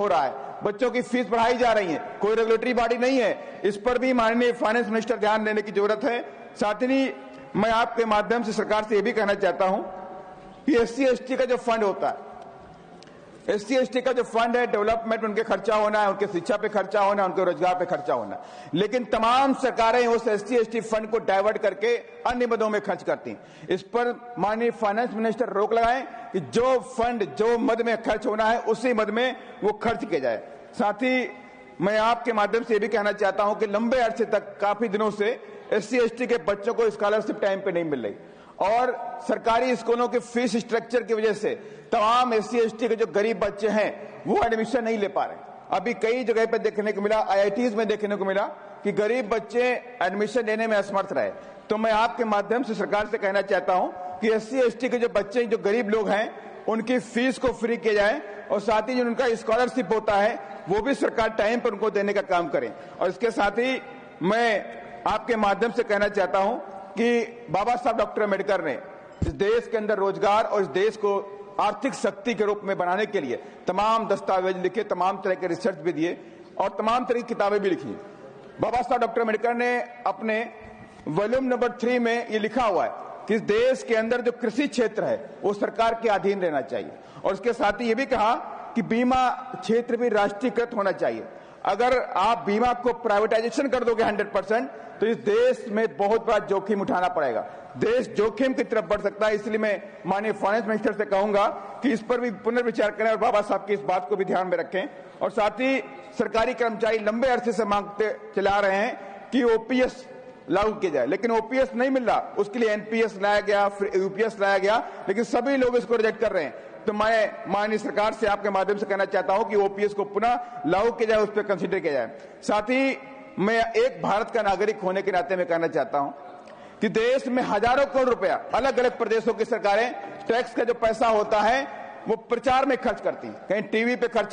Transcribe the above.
हो रहा है, बच्चों की फीस बढ़ाई जा रही है, कोई रेगुलेटरी बॉडी नहीं है। इस पर भी माननीय फाइनेंस मिनिस्टर ध्यान देने की जरूरत है। साथ ही मैं आपके माध्यम से सरकार से यह भी कहना चाहता हूं कि SC/ST का जो फंड होता है, SC/ST का जो फंड है, डेवलपमेंट उनके खर्चा होना है, उनके शिक्षा पे खर्चा होना है, उनके रोजगार पे खर्चा होना है। लेकिन तमाम सरकारें उस SC/ST फंड को डाइवर्ट करके अन्य मदों में खर्च करती हैं। इस पर माननीय फाइनेंस मिनिस्टर रोक लगाएं कि जो फंड जो मद में खर्च होना है उसी मद में वो खर्च किया जाए। साथ ही मैं आपके माध्यम से ये भी कहना चाहता हूं कि लंबे अरसे तक काफी दिनों से SC/ST के बच्चों को स्कॉलरशिप टाइम पे नहीं मिल रही और सरकारी स्कूलों के फीस स्ट्रक्चर की वजह से तमाम SC/ST के जो गरीब बच्चे हैं वो एडमिशन नहीं ले पा रहे। अभी कई जगह पे देखने को मिला, IITs में देखने को मिला कि गरीब बच्चे एडमिशन लेने में असमर्थ रहे। तो मैं आपके माध्यम से सरकार से कहना चाहता हूं कि SC/ST के जो बच्चे, जो गरीब लोग हैं, उनकी फीस को फ्री किया जाए और साथ ही जो उनका स्कॉलरशिप होता है वो भी सरकार टाइम पर उनको देने का काम करे। और इसके साथ ही मैं आपके माध्यम से कहना चाहता हूं कि बाबा साहब डॉक्टर अम्बेडकर ने इस देश के अंदर रोजगार और इस देश को आर्थिक शक्ति के रूप में बनाने के लिए तमाम दस्तावेज लिखे, तमाम तरह के रिसर्च भी दिए और तमाम तरह की किताबें भी लिखी। बाबा साहब डॉक्टर अम्बेडकर ने अपने वॉल्यूम नंबर 3 में ये लिखा हुआ है कि इस देश के अंदर जो कृषि क्षेत्र है वो सरकार के अधीन रहना चाहिए और उसके साथ ही ये भी कहा कि बीमा क्षेत्र भी राष्ट्रीयकृत होना चाहिए। अगर आप बीमा को प्राइवेटाइजेशन कर दोगे 100%, तो इस देश में बहुत बड़ा जोखिम उठाना पड़ेगा, देश जोखिम की तरफ बढ़ सकता है। इसलिए मैं माननीय फाइनेंस मिनिस्टर से कहूंगा कि इस पर भी पुनर्विचार करें और बाबा साहब की इस बात को भी ध्यान में रखें। और साथ ही सरकारी कर्मचारी लंबे अरसे से मांगते चला रहे हैं कि OPS लागू किया जाए, लेकिन OPS नहीं मिल रहा, उसके लिए NPS लाया गया, फिर UPS लाया गया, लेकिन सभी लोग इसको रिजेक्ट कर रहे हैं। तो मैं माननीय सरकार से आपके माध्यम से कहना चाहता हूं कि OPS को पुनः लागू किया जाए, उस पर कंसिडर किया जाए। साथ ही मैं एक भारत का नागरिक होने के नाते में कहना चाहता हूं कि देश में हजारों करोड़ रुपया अलग अलग प्रदेशों की सरकारें टैक्स का जो पैसा होता है वो प्रचार में खर्च करती, कहीं टीवी पे खर्च